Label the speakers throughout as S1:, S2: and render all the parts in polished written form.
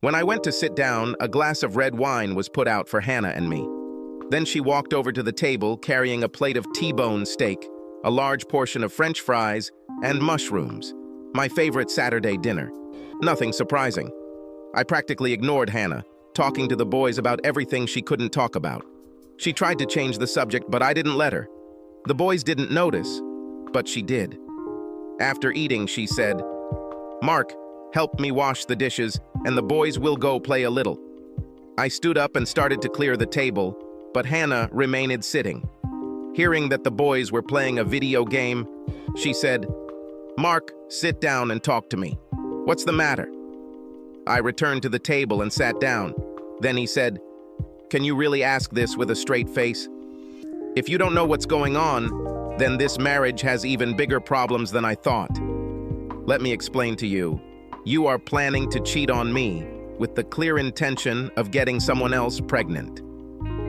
S1: When I went to sit down, a glass of red wine was put out for Hannah and me. Then she walked over to the table carrying a plate of T-bone steak, a large portion of French fries, and mushrooms, my favorite Saturday dinner. Nothing surprising. I practically ignored Hannah, talking to the boys about everything she couldn't talk about. She tried to change the subject, but I didn't let her. The boys didn't notice, but she did. After eating, she said, "Mark, help me wash the dishes, and the boys will go play a little." I stood up and started to clear the table, but Hannah remained sitting. Hearing that the boys were playing a video game, she said, "Mark, sit down and talk to me. What's the matter?" I returned to the table and sat down. Then he said, "Can you really ask this with a straight face? If you don't know what's going on, then this marriage has even bigger problems than I thought. Let me explain to you. You are planning to cheat on me with the clear intention of getting someone else pregnant.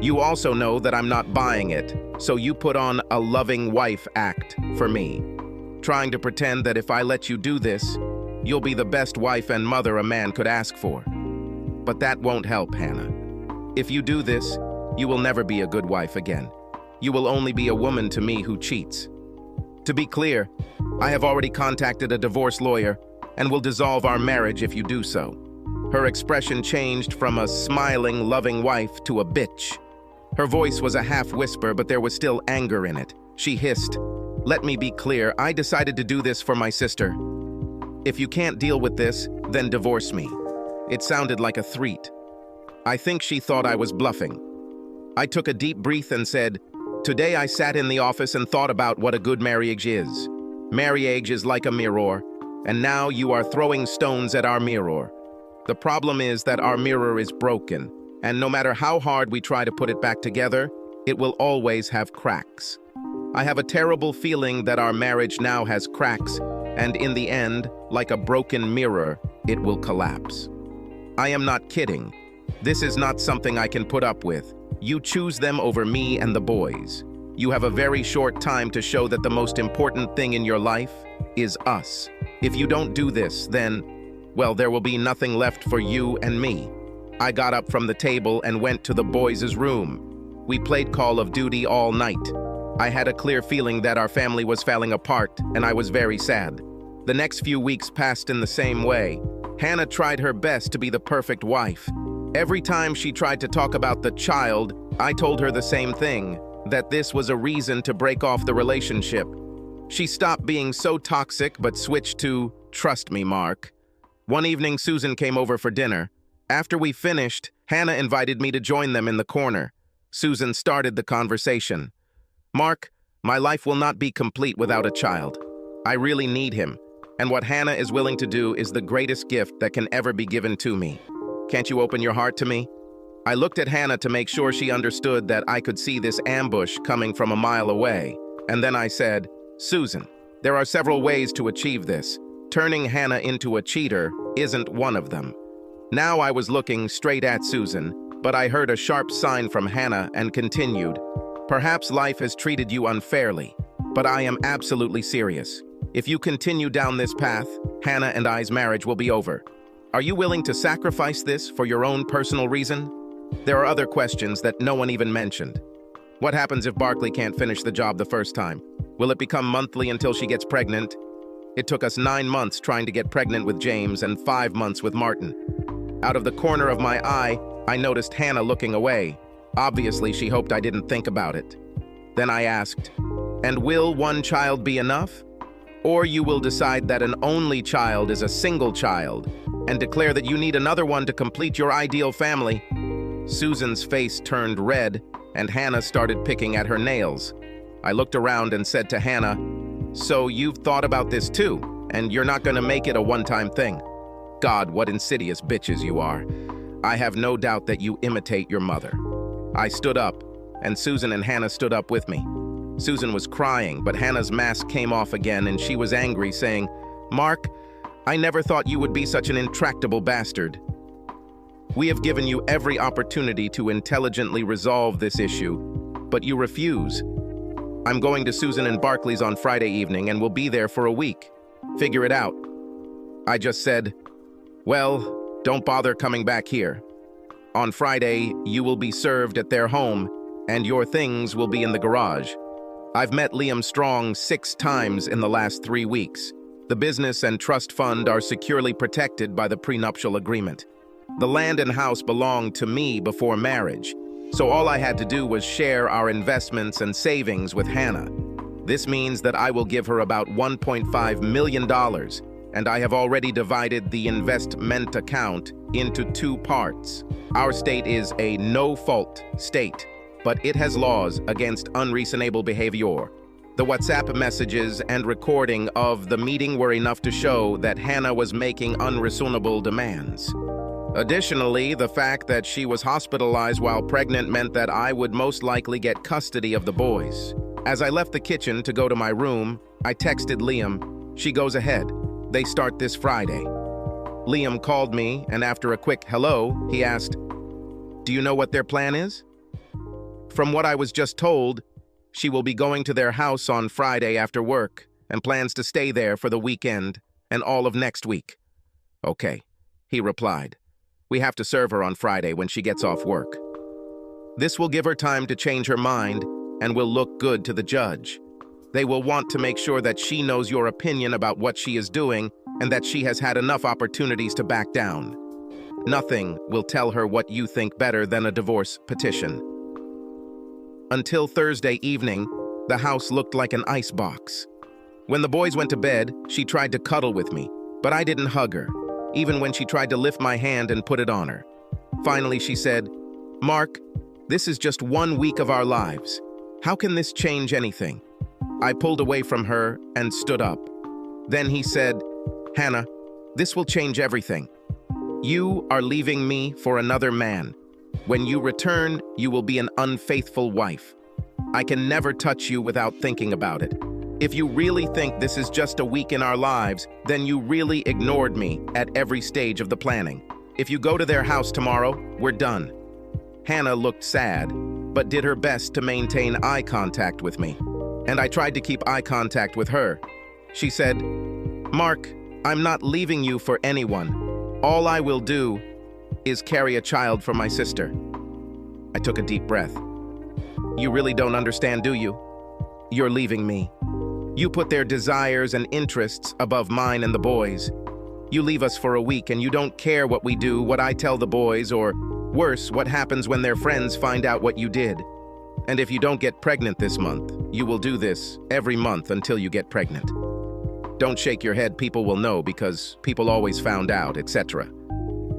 S1: You also know that I'm not buying it, so you put on a loving wife act for me, trying to pretend that if I let you do this, you'll be the best wife and mother a man could ask for. But that won't help, Hannah. If you do this, you will never be a good wife again. You will only be a woman to me who cheats. To be clear, I have already contacted a divorce lawyer and will dissolve our marriage if you do so." Her expression changed from a smiling, loving wife to a bitch. Her voice was a half whisper, but there was still anger in it. She hissed, "Let me be clear, I decided to do this for my sister. If you can't deal with this, then divorce me." It sounded like a threat. I think she thought I was bluffing. I took a deep breath and said, "Today I sat in the office and thought about what a good marriage is. Marriage is like a mirror, and now you are throwing stones at our mirror. The problem is that our mirror is broken, and no matter how hard we try to put it back together, it will always have cracks. I have a terrible feeling that our marriage now has cracks, and in the end, like a broken mirror, it will collapse. I am not kidding. This is not something I can put up with. You choose them over me and the boys. You have a very short time to show that the most important thing in your life is us. If you don't do this, then, well, there will be nothing left for you and me." I got up from the table and went to the boys' room. We played Call of Duty all night. I had a clear feeling that our family was falling apart, and I was very sad. The next few weeks passed in the same way. Hannah tried her best to be the perfect wife. Every time she tried to talk about the child, I told her the same thing, that this was a reason to break off the relationship. She stopped being so toxic but switched to, "Trust me, Mark." One evening, Susan came over for dinner. After we finished, Hannah invited me to join them in the corner. Susan started the conversation. "Mark, my life will not be complete without a child. I really need him, and what Hannah is willing to do is the greatest gift that can ever be given to me. Can't you open your heart to me?" I looked at Hannah to make sure she understood that I could see this ambush coming from a mile away, and then I said, "Susan, there are several ways to achieve this. Turning Hannah into a cheater isn't one of them." Now I was looking straight at Susan, but I heard a sharp sign from Hannah and continued, "Perhaps life has treated you unfairly, but I am absolutely serious. If you continue down this path, Hannah and I's marriage will be over. Are you willing to sacrifice this for your own personal reason?" There are other questions that no one even mentioned. What happens if Barkley can't finish the job the first time? Will it become monthly until she gets pregnant? It took us 9 months trying to get pregnant with James and 5 months with Martin. Out of the corner of my eye, I noticed Hannah looking away. Obviously, she hoped I didn't think about it. Then I asked, "And will one child be enough? Or you will decide that an only child is a single child and declare that you need another one to complete your ideal family?" Susan's face turned red, and Hannah started picking at her nails. I looked around and said to Hannah, "So you've thought about this too, and you're not going to make it a one-time thing? God, what insidious bitches you are. I have no doubt that you imitate your mother." I stood up, and Susan and Hannah stood up with me. Susan was crying, but Hannah's mask came off again, and she was angry, saying, "Mark, I never thought you would be such an intractable bastard. We have given you every opportunity to intelligently resolve this issue, but you refuse. I'm going to Susan and Barkley's on Friday evening and will be there for a week. Figure it out." I just said, "Well, Don't bother coming back here. On Friday, you will be served at their home, and your things will be in the garage. I've met Liam Strong 6 times in the last 3 weeks. The business and trust fund are securely protected by the prenuptial agreement. The land and house belonged to me before marriage, so all I had to do was share our investments and savings with Hannah. This means that I will give her about $1.5 million, and I have already divided the investment account into 2 parts. Our state is a no-fault state, but it has laws against unreasonable behavior. The WhatsApp messages and recording of the meeting were enough to show that Hannah was making unreasonable demands. Additionally, the fact that she was hospitalized while pregnant meant that I would most likely get custody of the boys. As I left the kitchen to go to my room, I texted Liam. She goes ahead. They start this Friday. Liam called me, and after a quick hello, he asked, "Do you know what their plan is?" From what I was just told, she will be going to their house on Friday after work and plans to stay there for the weekend and all of next week. Okay, he replied. We have to serve her on Friday when she gets off work. This will give her time to change her mind and will look good to the judge. They will want to make sure that she knows your opinion about what she is doing and that she has had enough opportunities to back down. Nothing will tell her what you think better than a divorce petition. Until Thursday evening, the house looked like an icebox. When the boys went to bed, she tried to cuddle with me, but I didn't hug her, even when she tried to lift my hand and put it on her. Finally, she said, "Mark, this is just 1 week of our lives. How can this change anything?" I pulled away from her and stood up. Then he said, "Hannah, this will change everything. You are leaving me for another man. When you return, you will be an unfaithful wife. I can never touch you without thinking about it. If you really think this is just a week in our lives, then you really ignored me at every stage of the planning. If you go to their house tomorrow, we're done." Hannah looked sad, but did her best to maintain eye contact with me. And I tried to keep eye contact with her. She said, "Mark, I'm not leaving you for anyone. All I will do is carry a child for my sister." I took a deep breath. "You really don't understand, do you? You're leaving me. You put their desires and interests above mine and the boys. You leave us for a week and you don't care what we do, what I tell the boys, or worse, what happens when their friends find out what you did. And if you don't get pregnant this month, you will do this every month until you get pregnant. Don't shake your head, people will know because people always found out, etc.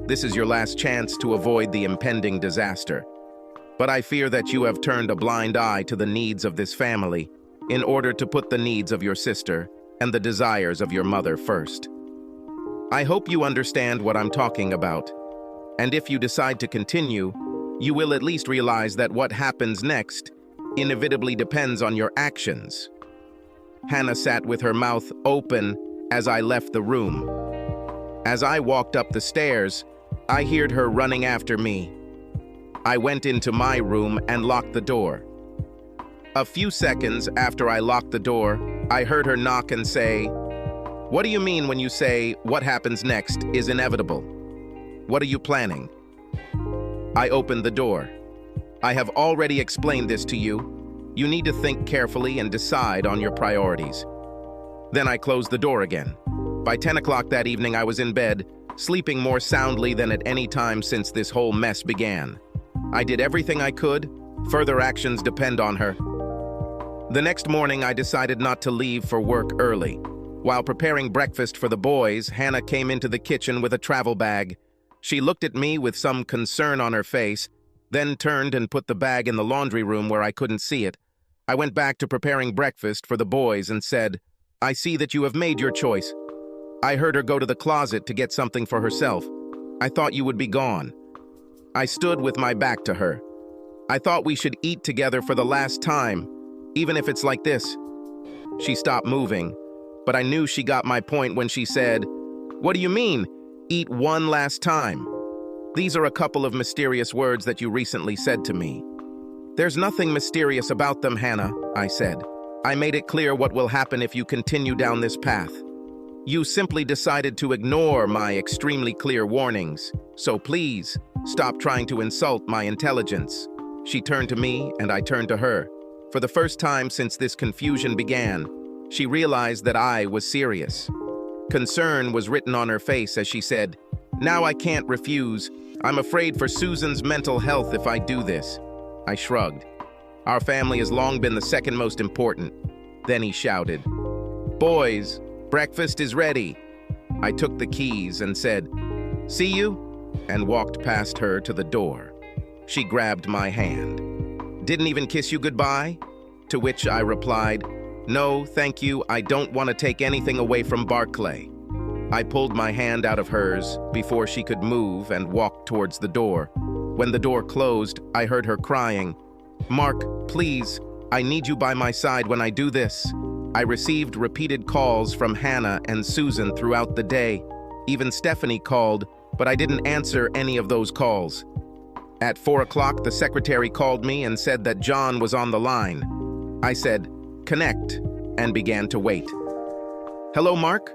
S1: This is your last chance to avoid the impending disaster. But I fear that you have turned a blind eye to the needs of this family in order to put the needs of your sister and the desires of your mother first. I hope you understand what I'm talking about. And if you decide to continue, you will at least realize that what happens next inevitably depends on your actions." Hannah sat with her mouth open as I left the room. As I walked up the stairs, I heard her running after me. I went into my room and locked the door. A few seconds after I locked the door, I heard her knock and say, "What do you mean when you say what happens next is inevitable? What are you planning?" I opened the door. "I have already explained this to you. You need to think carefully and decide on your priorities." Then I closed the door again. By 10 o'clock that evening, I was in bed, sleeping more soundly than at any time since this whole mess began. I did everything I could. Further actions depend on her. The next morning, I decided not to leave for work early. While preparing breakfast for the boys, Hannah came into the kitchen with a travel bag. She looked at me with some concern on her face, then turned and put the bag in the laundry room where I couldn't see it. I went back to preparing breakfast for the boys and said, "I see that you have made your choice." I heard her go to the closet to get something for herself. "I thought you would be gone." I stood with my back to her. "I thought we should eat together for the last time, even if it's like this." She stopped moving, but I knew she got my point when she said, "What do you mean, eat one last time?" These are a couple of mysterious words that you recently said to me. "There's nothing mysterious about them, Hannah," I said. "I made it clear what will happen if you continue down this path. You simply decided to ignore my extremely clear warnings. So please, stop trying to insult my intelligence." She turned to me and I turned to her. For the first time since this confusion began, she realized that I was serious. Concern was written on her face as she said, "Now I can't refuse. I'm afraid for Susan's mental health if I do this." I shrugged. "Our family has long been the second most important." Then he shouted, "Boys, breakfast is ready." I took the keys and said, "See you," and walked past her to the door. She grabbed my hand. "Didn't even kiss you goodbye?" To which I replied, "No, thank you, I don't want to take anything away from Barclay." I pulled my hand out of hers before she could move and walked towards the door. When the door closed, I heard her crying, "Mark, please, I need you by my side when I do this." I received repeated calls from Hannah and Susan throughout the day. Even Stephanie called, but I didn't answer any of those calls. At 4 o'clock, the secretary called me and said that John was on the line. I said, "Connect," and began to wait. "Hello, Mark?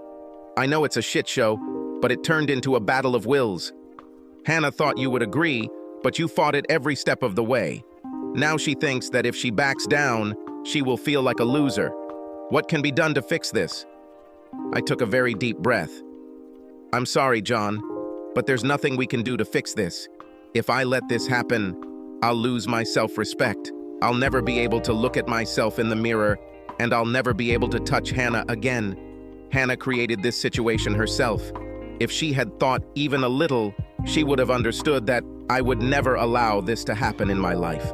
S1: I know it's a shit show, but it turned into a battle of wills. Hannah thought you would agree, but you fought it every step of the way. Now she thinks that if she backs down, she will feel like a loser. What can be done to fix this?" I took a very deep breath. "I'm sorry, John, but there's nothing we can do to fix this. If I let this happen, I'll lose my self-respect. I'll never be able to look at myself in the mirror, and I'll never be able to touch Hannah again. Hannah created this situation herself. If she had thought even a little, she would have understood that I would never allow this to happen in my life.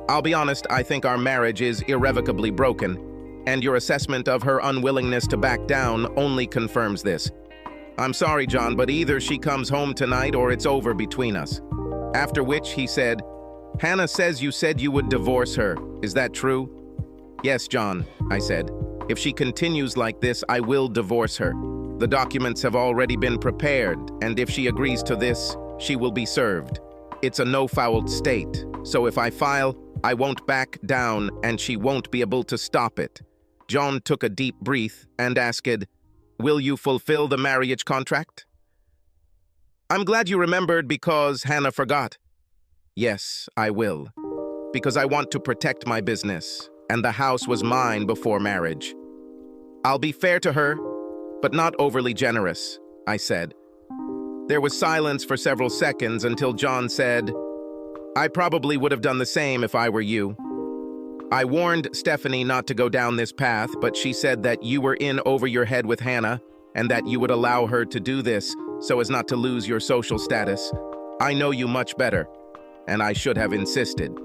S1: I'll be honest, I think our marriage is irrevocably broken, and your assessment of her unwillingness to back down only confirms this. I'm sorry, John, but either she comes home tonight or it's over between us." After which he said, "Hannah says you said you would divorce her. Is that true?" "Yes, John," I said. "If she continues like this, I will divorce her. The documents have already been prepared, and if she agrees to this, she will be served. It's a no-foul state, so if I file, I won't back down, and she won't be able to stop it." John took a deep breath and asked, "Will you fulfill the marriage contract?" "I'm glad you remembered because Hannah forgot." "Yes, I will. Because I want to protect my business, and the house was mine before marriage. I'll be fair to her, but not overly generous," I said. There was silence for several seconds until John said, "I probably would have done the same if I were you. I warned Stephanie not to go down this path, but she said that you were in over your head with Hannah and that you would allow her to do this so as not to lose your social status. I know you much better, and I should have insisted."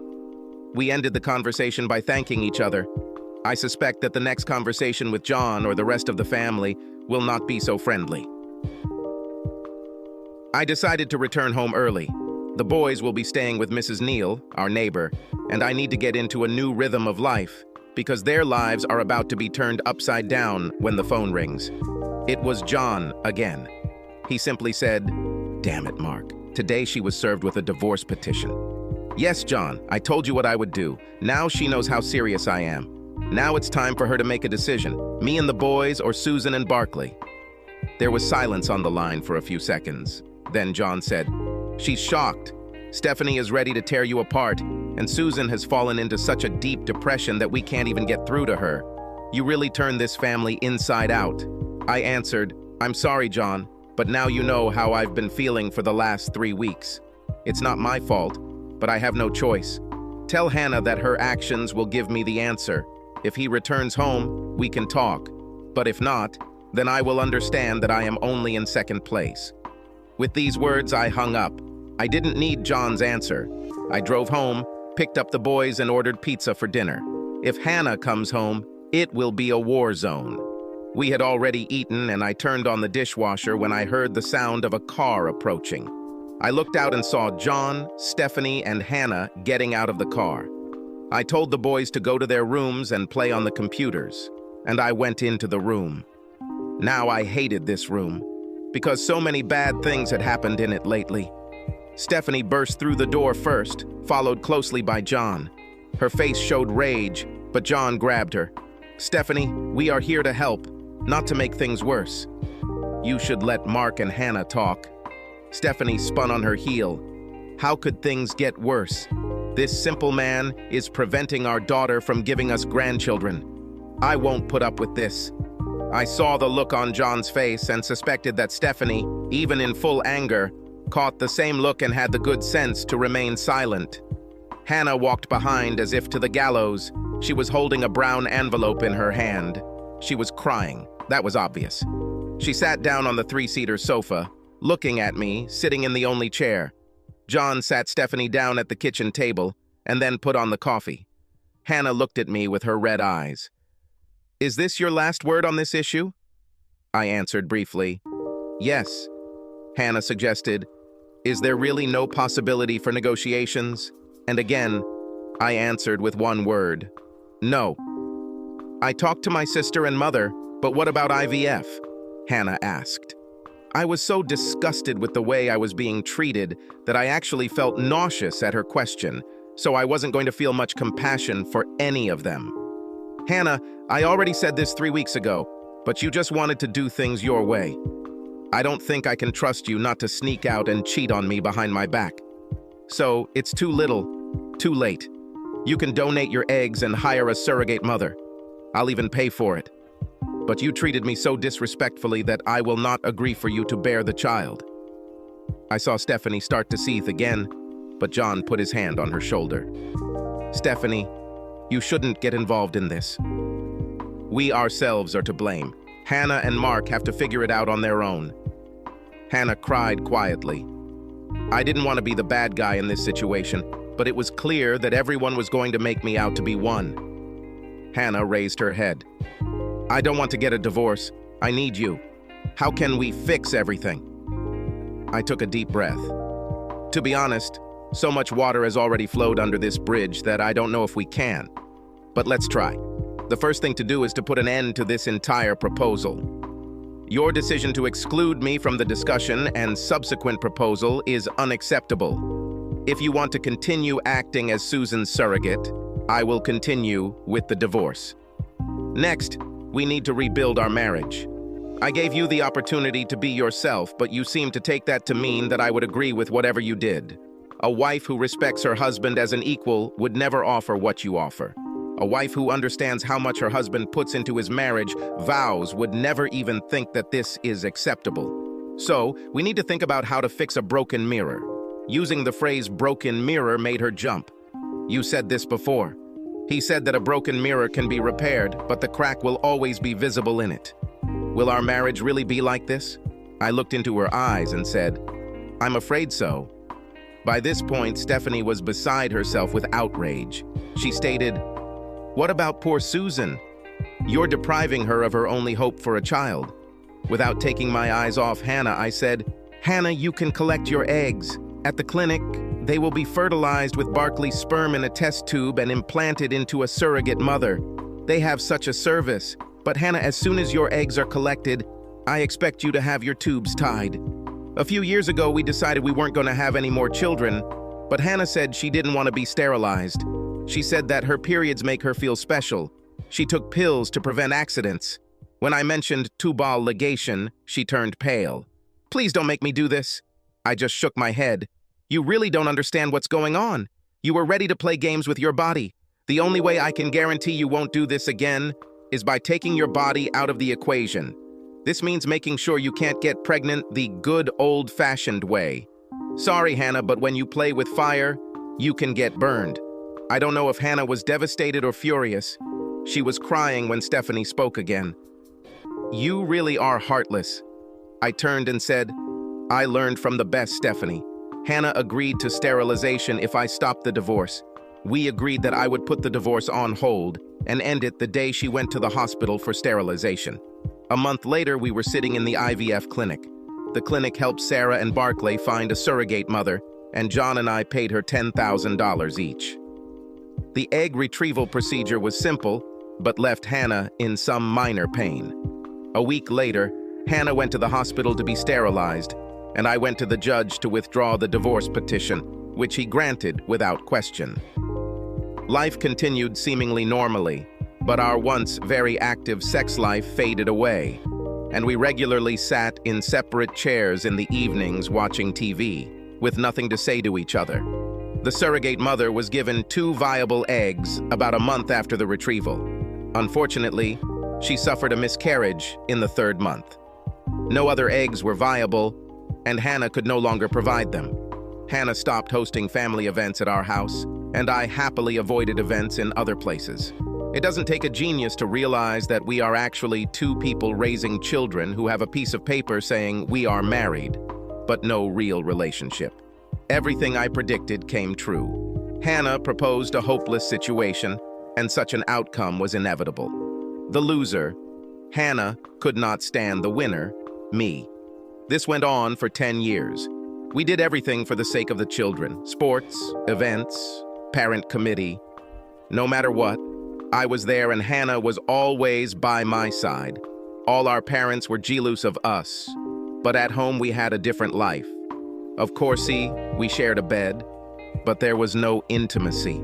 S1: We ended the conversation by thanking each other. I suspect that the next conversation with John or the rest of the family will not be so friendly. I decided to return home early. The boys will be staying with Mrs. Neal, our neighbor, and I need to get into a new rhythm of life because their lives are about to be turned upside down when the phone rings. It was John again. He simply said, "Damn it, Mark. Today she was served with a divorce petition." "Yes, John, I told you what I would do. Now she knows how serious I am. Now it's time for her to make a decision. Me and the boys or Susan and Barclay." There was silence on the line for a few seconds. Then John said, "She's shocked. Stephanie is ready to tear you apart, and Susan has fallen into such a deep depression that we can't even get through to her. You really turned this family inside out." I answered, "I'm sorry, John, but now you know how I've been feeling for the last 3 weeks. It's not my fault, but I have no choice. Tell Hannah that her actions will give me the answer. If he returns home, we can talk. But if not, then I will understand that I am only in second place." With these words, I hung up. I didn't need John's answer. I drove home, picked up the boys, and ordered pizza for dinner. If Hannah comes home, it will be a war zone. We had already eaten, and I turned on the dishwasher when I heard the sound of a car approaching. I looked out and saw John, Stephanie, and Hannah getting out of the car. I told the boys to go to their rooms and play on the computers, and I went into the room. Now I hated this room, because so many bad things had happened in it lately. Stephanie burst through the door first, followed closely by John. Her face showed rage, but John grabbed her. "Stephanie, we are here to help. not to make things worse. You should let Mark and Hannah talk. Stephanie spun on her heel. How could things get worse? This simple man is preventing our daughter from giving us grandchildren. I won't put up with this. I saw the look on John's face and suspected that Stephanie, even in full anger, caught the same look and had the good sense to remain silent. Hannah walked behind as if to the gallows. She was holding a brown envelope in her hand. She was crying. That was obvious. She sat down on the three-seater sofa, looking at me, sitting in the only chair. John sat Stephanie down at the kitchen table and then put on the coffee. Hannah looked at me with her red eyes. "Is this your last word on this issue?" I answered briefly. "Yes." Hannah suggested, "Is there really no possibility for negotiations?" And again, I answered with one word. "No." "I talked to my sister and mother, but what about IVF?" Hannah asked. I was so disgusted with the way I was being treated that I actually felt nauseous at her question, so I wasn't going to feel much compassion for any of them. "Hannah, I already said this 3 weeks ago, but you just wanted to do things your way. I don't think I can trust you not to sneak out and cheat on me behind my back. So it's too little, too late. You can donate your eggs and hire a surrogate mother. I'll even pay for it. But you treated me so disrespectfully that I will not agree for you to bear the child." I saw Stephanie start to seethe again, but John put his hand on her shoulder. "Stephanie, you shouldn't get involved in this. We ourselves are to blame. Hannah and Mark have to figure it out on their own." Hannah cried quietly. I didn't want to be the bad guy in this situation, but it was clear that everyone was going to make me out to be one. Hannah raised her head. "I don't want to get a divorce. I need you. How can we fix everything?" I took a deep breath. To be honest, so much water has already flowed under this bridge that I don't know if we can. But let's try. The first thing to do is to put an end to this entire proposal. Your decision to exclude me from the discussion and subsequent proposal is unacceptable. If you want to continue acting as Susan's surrogate, I will continue with the divorce. Next, we need to rebuild our marriage. I gave you the opportunity to be yourself, but you seem to take that to mean that I would agree with whatever you did. A wife who respects her husband as an equal would never offer what you offer. A wife who understands how much her husband puts into his marriage vows would never even think that this is acceptable. So, we need to think about how to fix a broken mirror. Using the phrase broken mirror made her jump. You said this before. He said that a broken mirror can be repaired, but the crack will always be visible in it. Will our marriage really be like this? I looked into her eyes and said, "I'm afraid so." By this point, Stephanie was beside herself with outrage. She stated, "What about poor Susan? You're depriving her of her only hope for a child." Without taking my eyes off Hannah, I said, "Hannah, you can collect your eggs. At the clinic, they will be fertilized with Barkley's sperm in a test tube and implanted into a surrogate mother. They have such a service. But Hannah, as soon as your eggs are collected, I expect you to have your tubes tied. A few years ago, we decided we weren't going to have any more children, but Hannah said she didn't want to be sterilized. She said that her periods make her feel special. She took pills to prevent accidents. When I mentioned tubal ligation, she turned pale. Please don't make me do this." I just shook my head. "You really don't understand what's going on. You were ready to play games with your body. The only way I can guarantee you won't do this again is by taking your body out of the equation. This means making sure you can't get pregnant the good old-fashioned way. Sorry, Hannah, but when you play with fire, you can get burned." I don't know if Hannah was devastated or furious. She was crying when Stephanie spoke again. "You really are heartless." I turned and said, "I learned from the best, Stephanie. Hannah agreed to sterilization if I stopped the divorce. We agreed that I would put the divorce on hold and end it the day she went to the hospital for sterilization. A month later, we were sitting in the IVF clinic. The clinic helped Sarah and Barkley find a surrogate mother, and John and I paid her $10,000 each. The egg retrieval procedure was simple, but left Hannah in some minor pain. A week later, Hannah went to the hospital to be sterilized, and I went to the judge to withdraw the divorce petition, which he granted without question. Life continued seemingly normally, but our once very active sex life faded away, and we regularly sat in separate chairs in the evenings watching TV, with nothing to say to each other. The surrogate mother was given 2 viable eggs about a month after the retrieval. Unfortunately, she suffered a miscarriage in the 3rd month. No other eggs were viable, and Hannah could no longer provide them. Hannah stopped hosting family events at our house, and I happily avoided events in other places. It doesn't take a genius to realize that we are actually 2 people raising children who have a piece of paper saying we are married, but no real relationship. Everything I predicted came true. Hannah proposed a hopeless situation, and such an outcome was inevitable. The loser, Hannah, could not stand the winner, me. This went on for 10 years. We did everything for the sake of the children: sports, events, parent committee. No matter what, I was there, and Hannah was always by my side. All our parents were jealous of us, but at home we had a different life. Of course, we shared a bed, but there was no intimacy.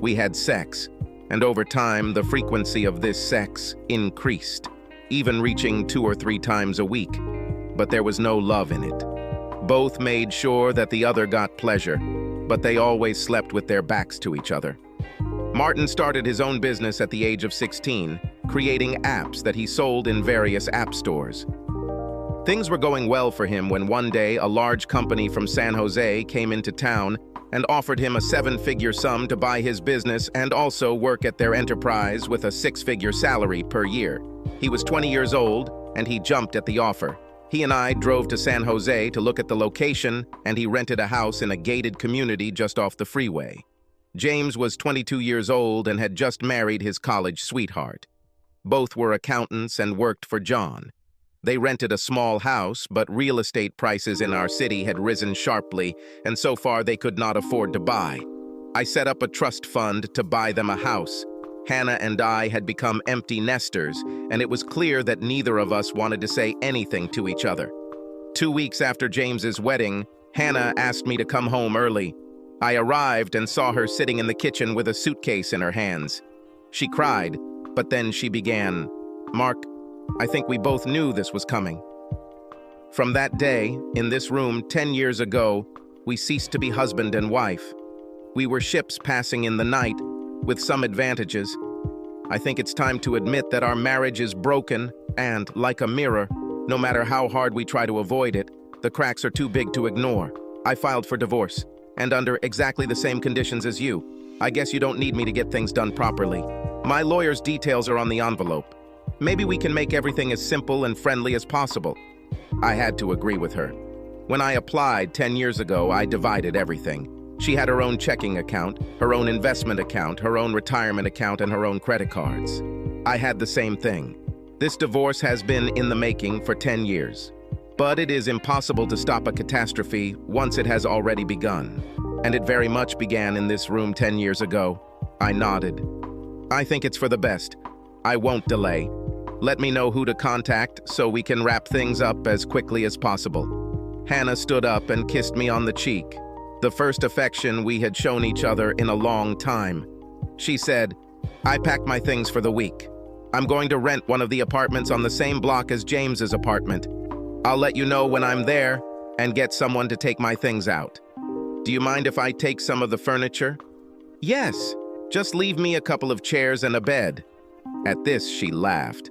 S1: We had sex, and over time, the frequency of this sex increased, even reaching 2 or 3 times a week, but there was no love in it. Both made sure that the other got pleasure, but they always slept with their backs to each other. Martin started his own business at the age of 16, creating apps that he sold in various app stores. Things were going well for him when one day a large company from San Jose came into town and offered him a 7-figure sum to buy his business and also work at their enterprise with a 6-figure salary per year. He was 20 years old, and he jumped at the offer. He and I drove to San Jose to look at the location, and he rented a house in a gated community just off the freeway. James was 22 years old and had just married his college sweetheart. Both were accountants and worked for John. They rented a small house, but real estate prices in our city had risen sharply, and so far they could not afford to buy. I set up a trust fund to buy them a house. Hannah and I had become empty nesters, and it was clear that neither of us wanted to say anything to each other. 2 weeks after James's wedding, Hannah asked me to come home early. I arrived and saw her sitting in the kitchen with a suitcase in her hands. She cried, but then she began, "Mark, I think we both knew this was coming." From that day, in this room 10 years ago, we ceased to be husband and wife. We were ships passing in the night, with some advantages. I think it's time to admit that our marriage is broken, and, like a mirror, no matter how hard we try to avoid it, the cracks are too big to ignore. I filed for divorce, and under exactly the same conditions as you. I guess you don't need me to get things done properly. My lawyer's details are on the envelope. Maybe we can make everything as simple and friendly as possible. I had to agree with her. When I applied 10 years ago, I divided everything. She had her own checking account, her own investment account, her own retirement account, and her own credit cards. I had the same thing. This divorce has been in the making for 10 years. But it is impossible to stop a catastrophe once it has already begun. And it very much began in this room 10 years ago. I nodded. I think it's for the best. I won't delay. Let me know who to contact so we can wrap things up as quickly as possible. Hannah stood up and kissed me on the cheek, the first affection we had shown each other in a long time. She said, "I packed my things for the week. I'm going to rent one of the apartments on the same block as James's apartment. I'll let you know when I'm there and get someone to take my things out. Do you mind if I take some of the furniture?" "Yes, just leave me a couple of chairs and a bed." At this, she laughed.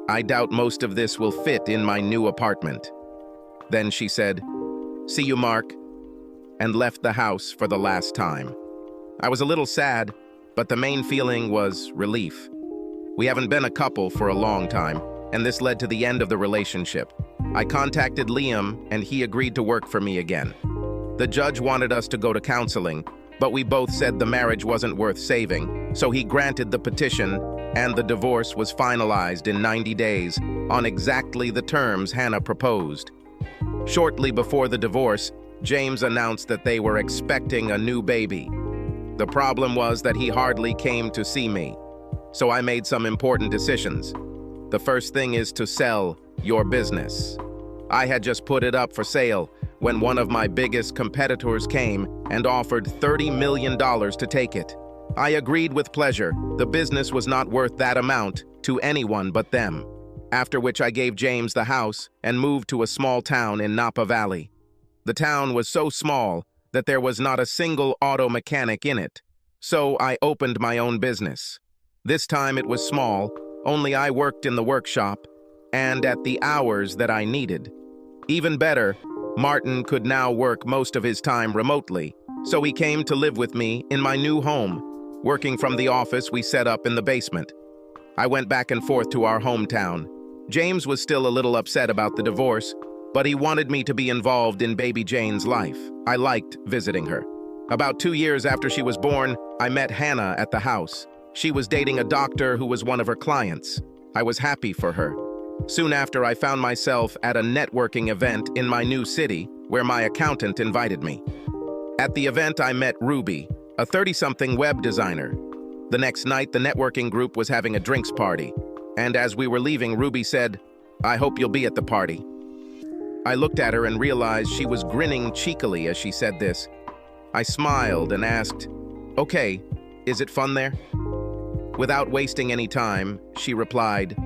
S1: "I doubt most of this will fit in my new apartment." Then she said, "See you, Mark," and left the house for the last time. I was a little sad, but the main feeling was relief. We haven't been a couple for a long time, and this led to the end of the relationship. I contacted Liam, and he agreed to work for me again. The judge wanted us to go to counseling, but we both said the marriage wasn't worth saving, so he granted the petition, and the divorce was finalized in 90 days on exactly the terms Hannah proposed. Shortly before the divorce, James announced that they were expecting a new baby. The problem was that he hardly came to see me, so I made some important decisions. The first thing is to sell your business. I had just put it up for sale when one of my biggest competitors came and offered $30 million to take it. I agreed with pleasure. The business was not worth that amount to anyone but them. After which I gave James the house and moved to a small town in Napa Valley. The town was so small that there was not a single auto mechanic in it, so I opened my own business. This time it was small, only I worked in the workshop and at the hours that I needed. Even better, Martin could now work most of his time remotely, so he came to live with me in my new home, working from the office we set up in the basement. I went back and forth to our hometown. James was still a little upset about the divorce, but he wanted me to be involved in baby Jane's life. I liked visiting her. About 2 years after she was born, I met Hannah at the house. She was dating a doctor who was one of her clients. I was happy for her. Soon after, I found myself at a networking event in my new city where my accountant invited me. At the event, I met Ruby, a 30-something web designer. The next night, the networking group was having a drinks party, and as we were leaving, Ruby said, "I hope you'll be at the party." I looked at her and realized she was grinning cheekily as she said this. I smiled and asked, "Okay, is it fun there?" Without wasting any time, she replied,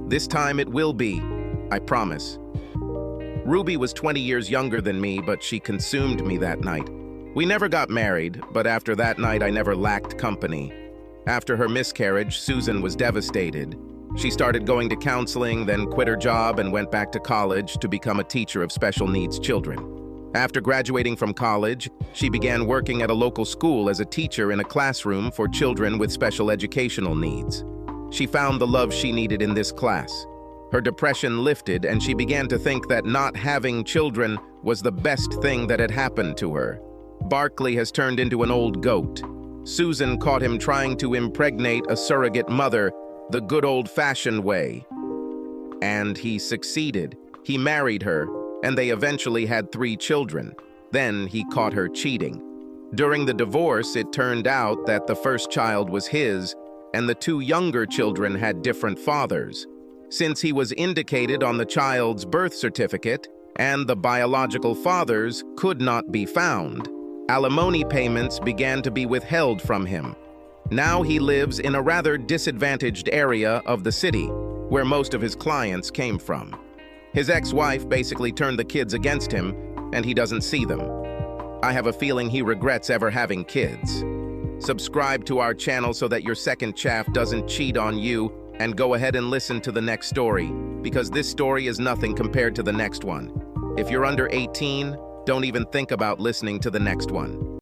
S1: "This time it will be, I promise." Ruby was 20 years younger than me, but she consumed me that night. We never got married, but after that night I never lacked company. After her miscarriage, Susan was devastated. She started going to counseling, then quit her job and went back to college to become a teacher of special needs children. After graduating from college, she began working at a local school as a teacher in a classroom for children with special educational needs. She found the love she needed in this class. Her depression lifted, and she began to think that not having children was the best thing that had happened to her. Barkley has turned into an old goat. Susan caught him trying to impregnate a surrogate mother the good old-fashioned way. And he succeeded. He married her, and they eventually had 3 children. Then he caught her cheating. During the divorce, it turned out that the first child was his, and the 2 younger children had different fathers. Since he was indicated on the child's birth certificate, and the biological fathers could not be found, alimony payments began to be withheld from him. Now he lives in a rather disadvantaged area of the city, where most of his clients came from. His ex-wife basically turned the kids against him, and he doesn't see them. I have a feeling he regrets ever having kids. Subscribe to our channel so that your second chaff doesn't cheat on you, and go ahead and listen to the next story, because this story is nothing compared to the next one. If you're under 18, don't even think about listening to the next one.